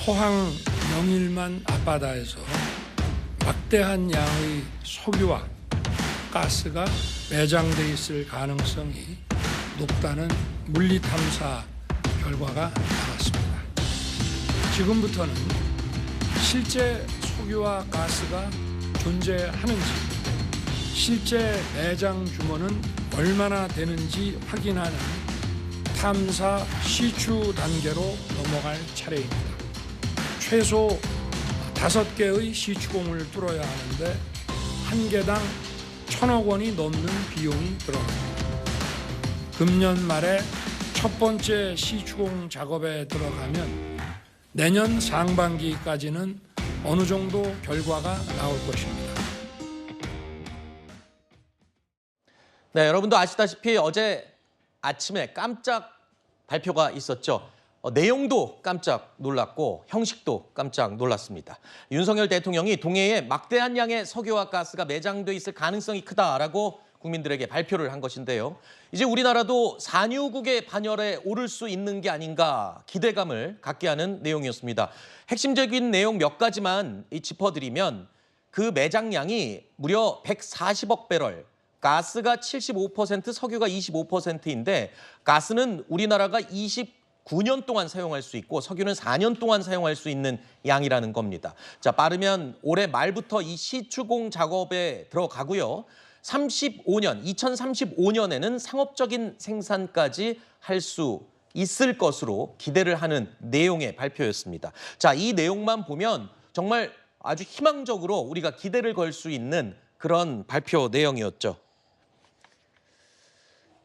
포항 영일만 앞바다에서 막대한 양의 석유와 가스가 매장돼 있을 가능성이 높다는 물리탐사 결과가 나왔습니다. 지금부터는 실제 석유와 가스가 존재하는지, 실제 매장 규모는 얼마나 되는지 확인하는 탐사 시추 단계로 넘어갈 차례입니다. 최소 5개의 시추공을 뚫어야 하는데 한 개당 1,000억 원이 넘는 비용이 들어갑니다. 금년 말에 첫 번째 시추공 작업에 들어가면 내년 상반기까지는 어느 정도 결과가 나올 것입니다. 네, 여러분도 아시다시피 어제 아침에 깜짝 발표가 있었죠. 내용도 깜짝 놀랐고 형식도 깜짝 놀랐습니다. 윤석열 대통령이 동해에 막대한 양의 석유와 가스가 매장돼 있을 가능성이 크다라고 국민들에게 발표를 한 것인데요. 이제 우리나라도 산유국의 반열에 오를 수 있는 게 아닌가 기대감을 갖게 하는 내용이었습니다. 핵심적인 내용 몇 가지만 짚어드리면 그 매장량이 무려 140억 배럴, 가스가 75%, 석유가 25%인데 가스는 우리나라가 29년 동안 사용할 수 있고 석유는 4년 동안 사용할 수 있는 양이라는 겁니다. 자, 빠르면 올해 말부터 이 시추공 작업에 들어가고요. 2035년에는 상업적인 생산까지 할 수 있을 것으로 기대를 하는 내용의 발표였습니다. 자, 이 내용만 보면 정말 아주 희망적으로 우리가 기대를 걸 수 있는 그런 발표 내용이었죠.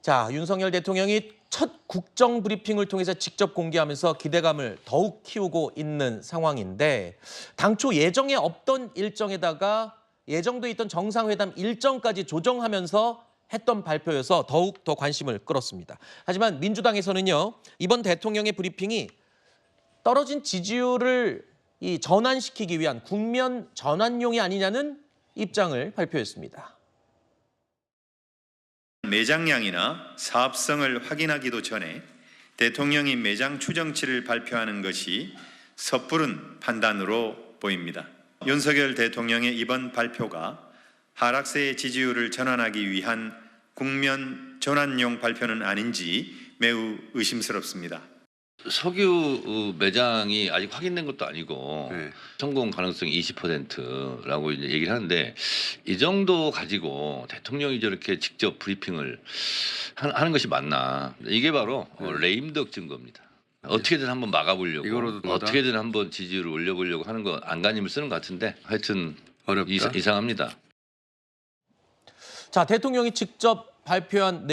자, 윤석열 대통령이 첫 국정 브리핑을 통해서 직접 공개하면서 기대감을 더욱 키우고 있는 상황인데 당초 예정에 없던 일정에다가 예정돼 있던 정상회담 일정까지 조정하면서 했던 발표여서 더욱 더 관심을 끌었습니다. 하지만 민주당에서는요, 이번 대통령의 브리핑이 떨어진 지지율을 전환시키기 위한 국면 전환용이 아니냐는 입장을 발표했습니다. 매장량이나 사업성을 확인하기도 전에 대통령이 매장 추정치를 발표하는 것이 섣부른 판단으로 보입니다. 윤석열 대통령의 이번 발표가 하락세의 지지율을 전환하기 위한 국면 전환용 발표는 아닌지 매우 의심스럽습니다. 석유 매장이 아직 확인된 것도 아니고 성공 가능성이 20%라고 이제 얘기를 하는데 이 정도 가지고 대통령이 저렇게 직접 브리핑을 하는 것이 맞나? 이게 바로 레임덕 증거입니다. 어떻게든 한번 막아보려고, 어떻게든 한번 지지율을 올려보려고 하는 거 안간힘을 쓰는 것 같은데 하여튼 어렵다. 이상합니다. 자, 대통령이 직접 발표한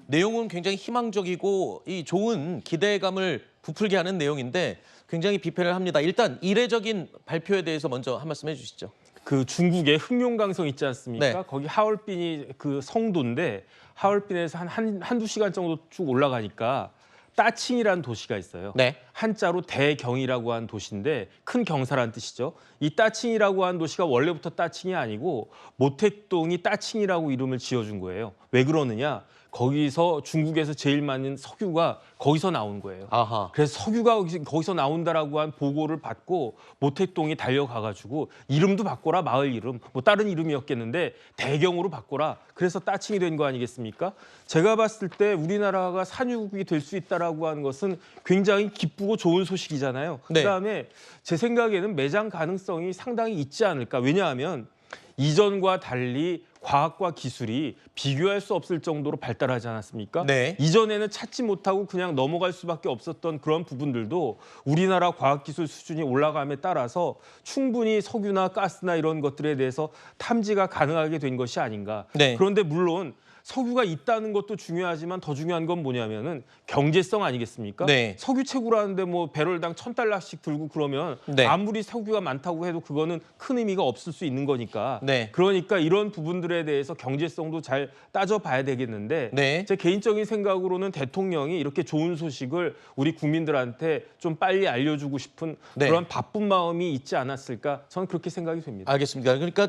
내용은 굉장히 희망적이고 이 좋은 기대감을 부풀게 하는 내용인데 굉장히 비판을 합니다. 일단 이례적인 발표에 대해서 먼저 한 말씀 해주시죠. 그 중국의 흑룡강성 있지 않습니까? 네. 거기 하얼빈이 그 성도인데 하얼빈에서 한두 시간 정도 쭉 올라가니까 따칭이라는 도시가 있어요. 네. 한자로 대경이라고 한 도시인데 큰 경사란 뜻이죠. 이 따칭이라고 한 도시가 원래부터 따칭이 아니고 모택동이 따칭이라고 이름을 지어준 거예요. 왜 그러느냐? 거기서 중국에서 제일 많은 석유가 거기서 나온 거예요. 아하. 그래서 석유가 거기서 나온다라고 한 보고를 받고 모택동이 달려가가지고 이름도 바꿔라, 마을 이름. 뭐 다른 이름이었겠는데 대경으로 바꿔라. 그래서 따칭이 된 거 아니겠습니까? 제가 봤을 때 우리나라가 산유국이 될 수 있다라고 하는 것은 굉장히 기쁘고 좋은 소식이잖아요. 네. 그다음에 제 생각에는 매장 가능성이 상당히 있지 않을까. 왜냐하면 이전과 달리 과학과 기술이 비교할 수 없을 정도로 발달하지 않았습니까? 네. 이전에는 찾지 못하고 그냥 넘어갈 수밖에 없었던 그런 부분들도 우리나라 과학기술 수준이 올라감에 따라서 충분히 석유나 가스나 이런 것들에 대해서 탐지가 가능하게 된 것이 아닌가. 네. 그런데 물론 석유가 있다는 것도 중요하지만 더 중요한 건 뭐냐면은 경제성 아니겠습니까? 네. 석유 채굴하는데 뭐 배럴당 1,000달러씩 들고 그러면 네. 아무리 석유가 많다고 해도 그거는 큰 의미가 없을 수 있는 거니까. 네. 그러니까 이런 부분들에 대해서 경제성도 잘 따져봐야 되겠는데 네. 제 개인적인 생각으로는 대통령이 이렇게 좋은 소식을 우리 국민들한테 좀 빨리 알려주고 싶은 네. 그런 바쁜 마음이 있지 않았을까? 저는 그렇게 생각이 됩니다. 알겠습니다. 그러니까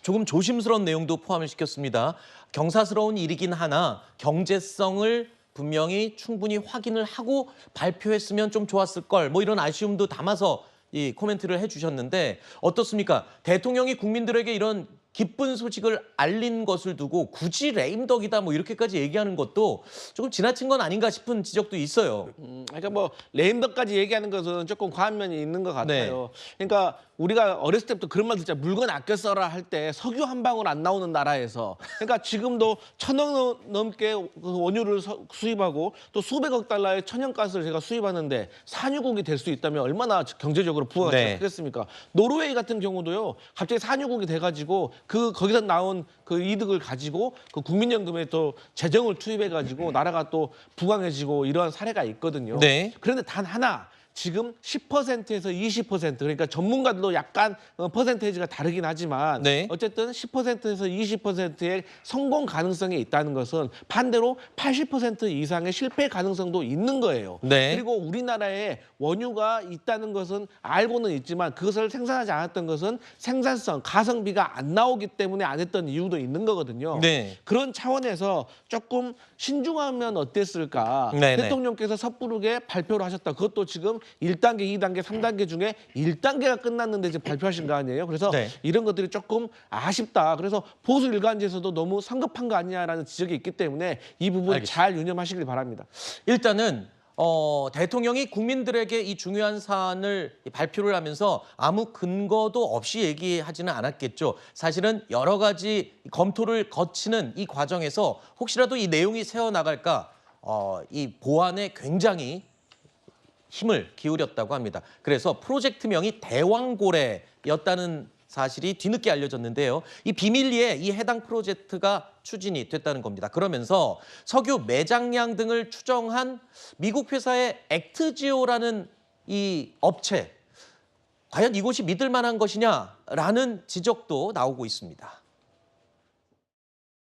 조금 조심스러운 내용도 포함을 시켰습니다. 경사스러운 일이긴 하나 경제성을 분명히 충분히 확인을 하고 발표했으면 좀 좋았을 걸. 뭐 이런 아쉬움도 담아서 이 코멘트를 해주셨는데 어떻습니까? 대통령이 국민들에게 이런 기쁜 소식을 알린 것을 두고 굳이 레임덕이다 뭐 이렇게까지 얘기하는 것도 조금 지나친 건 아닌가 싶은 지적도 있어요. 그러니까 뭐 레임덕까지 얘기하는 것은 조금 과한 면이 있는 것 같아요. 그러니까 우리가 어렸을 때부터 그런 말 듣자 물건 아껴 써라 할 때 석유 한 방울 안 나오는 나라에서 그러니까 지금도 1,000억 넘게 그 원유를 수입하고 또 수백억 달러의 천연가스를 제가 수입하는데 산유국이 될 수 있다면 얼마나 경제적으로 부가 네. 크겠습니까? 노르웨이 같은 경우도요. 갑자기 산유국이 돼가지고 거기서 나온 그 이득을 가지고 그 국민연금에 또 재정을 투입해가지고 나라가 또 부강해지고 이러한 사례가 있거든요. 네. 그런데 단 하나 지금 10%에서 20% 그러니까 전문가들도 약간 퍼센테이지가 다르긴 하지만 네. 어쨌든 10%에서 20%의 성공 가능성이 있다는 것은 반대로 80% 이상의 실패 가능성도 있는 거예요. 네. 그리고 우리나라에 원유가 있다는 것은 알고는 있지만 그것을 생산하지 않았던 것은 생산성, 가성비가 안 나오기 때문에 안 했던 이유도 있는 거거든요. 네. 그런 차원에서 조금 신중하면 어땠을까? 네네. 대통령께서 섣부르게 발표를 하셨다. 그것도 지금 1단계, 2단계, 3단계 중에 1단계가 끝났는데 이제 발표하신 거 아니에요? 그래서 네. 이런 것들이 조금 아쉽다. 그래서 보수 일간지에서도 너무 성급한 거 아니냐라는 지적이 있기 때문에 이 부분 알겠습니다. 잘 유념하시길 바랍니다. 일단은 대통령이 국민들에게 이 중요한 사안을 발표를 하면서 아무 근거도 없이 얘기하지는 않았겠죠. 사실은 여러 가지 검토를 거치는 이 과정에서 혹시라도 이 내용이 새어나갈까 이 보안에 굉장히 힘을 기울였다고 합니다. 그래서 프로젝트명이 대왕고래였다는 사실이 뒤늦게 알려졌는데요. 이 비밀리에 이 해당 프로젝트가 추진이 됐다는 겁니다. 그러면서 석유 매장량 등을 추정한 미국 회사의 액트지오라는 이 업체, 과연 이곳이 믿을 만한 것이냐라는 지적도 나오고 있습니다.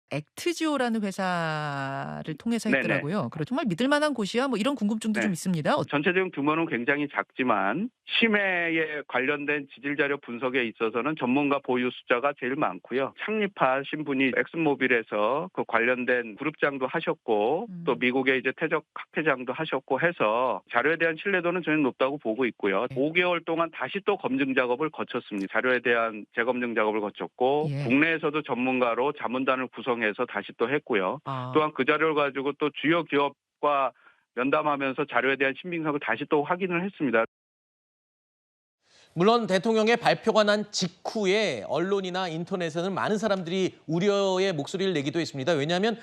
액트지오라는 회사를 통해서 네네. 했더라고요. 그리고 정말 믿을 만한 곳이야? 뭐 이런 궁금증도 네. 좀 있습니다. 전체적인 규모는 굉장히 작지만 심해에 관련된 지질자료 분석에 있어서는 전문가 보유 숫자가 제일 많고요. 창립하신 분이 엑슨모빌에서 그 관련된 그룹장도 하셨고 또 미국의 이제 퇴적 학회장도 하셨고 해서 자료에 대한 신뢰도는 저는 높다고 보고 있고요. 5개월 동안 다시 또 검증 작업을 거쳤습니다. 자료에 대한 재검증 작업을 거쳤고 예. 국내에서도 전문가로 자문단을 구성해서 다시 또 했고요. 아. 또한 그 자료를 가지고 또 주요 기업과 면담하면서 자료에 대한 신빙성을 다시 또 확인을 했습니다. 물론 대통령의 발표가 난 직후에 언론이나 인터넷에는 많은 사람들이 우려의 목소리를 내기도 했습니다. 왜냐하면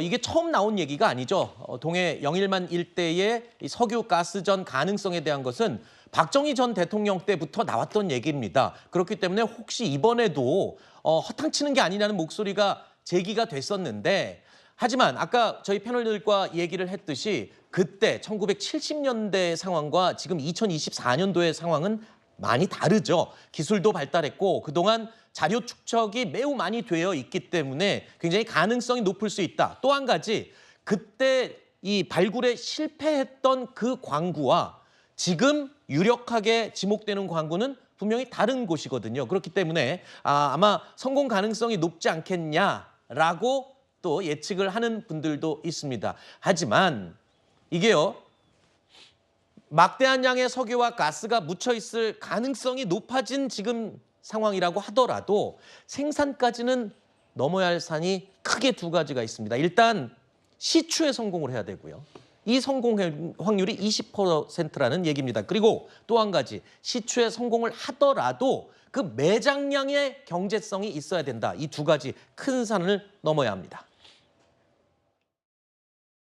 이게 처음 나온 얘기가 아니죠. 동해 영일만 일대의 이 석유 가스전 가능성에 대한 것은 박정희 전 대통령 때부터 나왔던 얘기입니다. 그렇기 때문에 혹시 이번에도 허탕치는 게 아니냐는 목소리가 제기가 됐었는데 하지만 아까 저희 패널들과 얘기를 했듯이 그때 1970년대 상황과 지금 2024년도의 상황은 많이 다르죠. 기술도 발달했고 그동안 자료 축적이 매우 많이 되어 있기 때문에 굉장히 가능성이 높을 수 있다. 또 한 가지 그때 이 발굴에 실패했던 그 광구와 지금 유력하게 지목되는 광구는 분명히 다른 곳이거든요. 그렇기 때문에 아마 성공 가능성이 높지 않겠냐라고 또 예측을 하는 분들도 있습니다. 하지만 이게요. 막대한 양의 석유와 가스가 묻혀 있을 가능성이 높아진 지금 상황이라고 하더라도 생산까지는 넘어야 할 산이 크게 두 가지가 있습니다. 일단 시추에 성공을 해야 되고요. 이 성공 확률이 20%라는 얘기입니다. 그리고 또 한 가지 시추에 성공을 하더라도 그 매장량의 경제성이 있어야 된다. 이 두 가지 큰 산을 넘어야 합니다.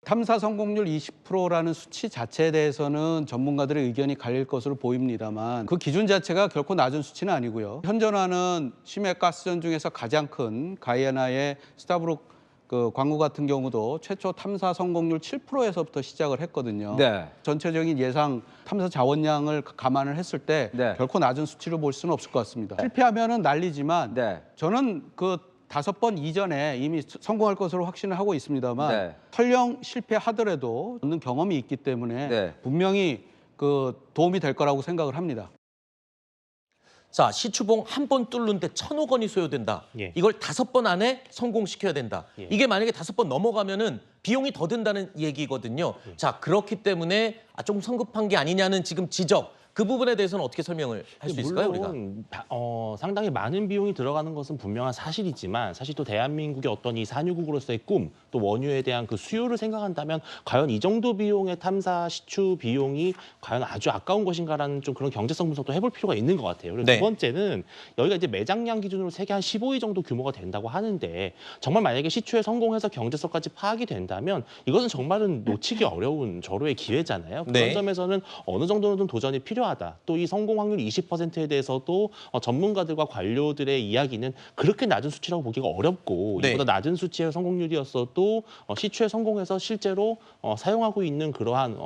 탐사 성공률 20%라는 수치 자체에 대해서는 전문가들의 의견이 갈릴 것으로 보입니다만 그 기준 자체가 결코 낮은 수치는 아니고요. 현존하는 심해 가스전 중에서 가장 큰 가이아나의 스타브룩 그 광구 같은 경우도 최초 탐사 성공률 7%에서부터 시작을 했거든요. 네. 전체적인 예상 탐사 자원량을 감안을 했을 때 네. 결코 낮은 수치로 볼 수는 없을 것 같습니다. 실패하면은 난리지만 네. 저는 그 5번 이전에 이미 성공할 것으로 확신을 하고 있습니다만 네. 설령 실패하더라도 얻는 경험이 있기 때문에 네. 분명히 그 도움이 될 거라고 생각을 합니다. 자, 시추봉 한 번 뚫는데 1,000억 원이 소요된다. 예. 이걸 5번 안에 성공시켜야 된다. 예. 이게 만약에 5번 넘어가면은 비용이 더 든다는 얘기거든요. 자, 그렇기 때문에 좀 성급한 게 아니냐는 지금 지적. 그 부분에 대해서는 어떻게 설명을 할 수 있을까요, 우리가? 물론 상당히 많은 비용이 들어가는 것은 분명한 사실이지만 사실 또 대한민국의 어떤 이 산유국으로서의 꿈, 또 원유에 대한 그 수요를 생각한다면 과연 이 정도 비용의 탐사 시추 비용이 과연 아주 아까운 것인가라는 좀 그런 경제성 분석도 해볼 필요가 있는 것 같아요. 그리고 네. 두 번째는 여기가 이제 매장량 기준으로 세계 한 15위 정도 규모가 된다고 하는데 정말 만약에 시추에 성공해서 경제성까지 파악이 된다면 이것은 정말은 놓치기 어려운 절호의 기회잖아요. 그런 네. 점에서는 어느 정도는 좀 도전이 필요하다. 또 이 성공 확률 20%에 대해서도 전문가들과 관료들의 이야기는 그렇게 낮은 수치라고 보기가 어렵고 네. 이보다 낮은 수치의 성공률이었어도 시추에 성공해서 실제로 사용하고 있는 그러한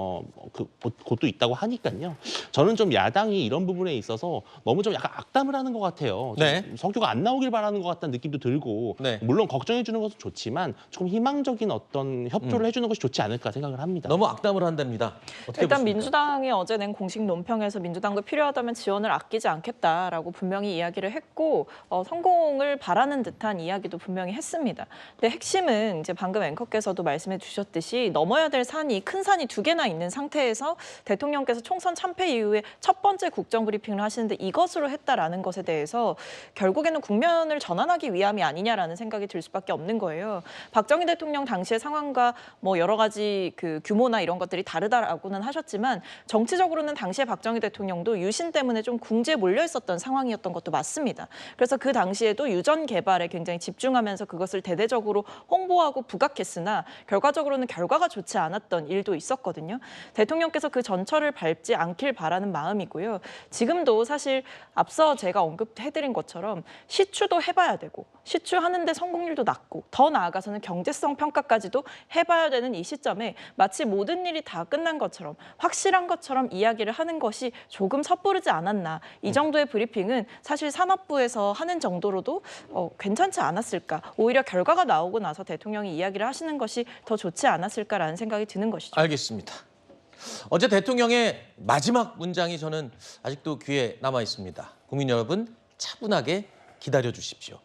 곳도 있다고 하니까요. 저는 좀 야당이 이런 부분에 있어서 너무 좀 약간 악담을 하는 것 같아요. 좀 네. 석유가 안 나오길 바라는 것 같다는 느낌도 들고 네. 물론 걱정해 주는 것은 좋지만 조금 희망적인 어떤 협조를 해주는 것이 좋지 않을까 생각을 합니다. 너무 악담을 한답니다. 어떻게 일단 보십니까? 민주당이 어제 낸 공식 논평에서 민주당도 필요하다면 지원을 아끼지 않겠다라고 분명히 이야기를 했고 성공을 바라는 듯한 이야기도 분명히 했습니다. 근데 핵심은 이제 방금 앵커께서도 말씀해 주셨듯이 넘어야 될 산이 큰 산이 두 개나 있는 상태에서 대통령께서 총선 참패 이후에 첫 번째 국정 브리핑을 하시는데 이것으로 했다라는 것에 대해서 결국에는 국면을 전환하기 위함이 아니냐라는 생각이 들 수밖에 없는 거예요. 박정희 대통령 당시의 상황과 뭐 여러 가지 그 규모나 이런 것들이 다르다라고는 하셨지만 정치적으로는 당시에 박정희 대통령도 유신 때문에 좀 궁지에 몰려 있었던 상황이었던 것도 맞습니다. 그래서 그 당시에도 유전 개발에 굉장히 집중하면서 그것을 대대적으로 홍보하고 부각했으나 결과적으로는 결과가 좋지 않았던 일도 있었거든요. 대통령께서 그 전철을 밟지 않길 바라는 마음이고요. 지금도 사실 앞서 제가 언급해드린 것처럼 시추도 해봐야 되고 시추하는데 성공률도 낮고 더 나아가서는 경제성 평가까지도 해봐야 되는 이 시점에 마치 모든 일이 다 끝난 것처럼 확실한 것처럼 이야기를 하는 것이 조금 섣부르지 않았나. 이 정도의 브리핑은 사실 산업부에서 하는 정도로도 괜찮지 않았을까. 오히려 결과가 나오고 나서 대통령이 이야기를 하시는 것이 더 좋지 않았을까라는 생각이 드는 것이죠. 알겠습니다. 어제 대통령의 마지막 문장이 저는 아직도 귀에 남아 있습니다. 국민 여러분 차분하게 기다려 주십시오.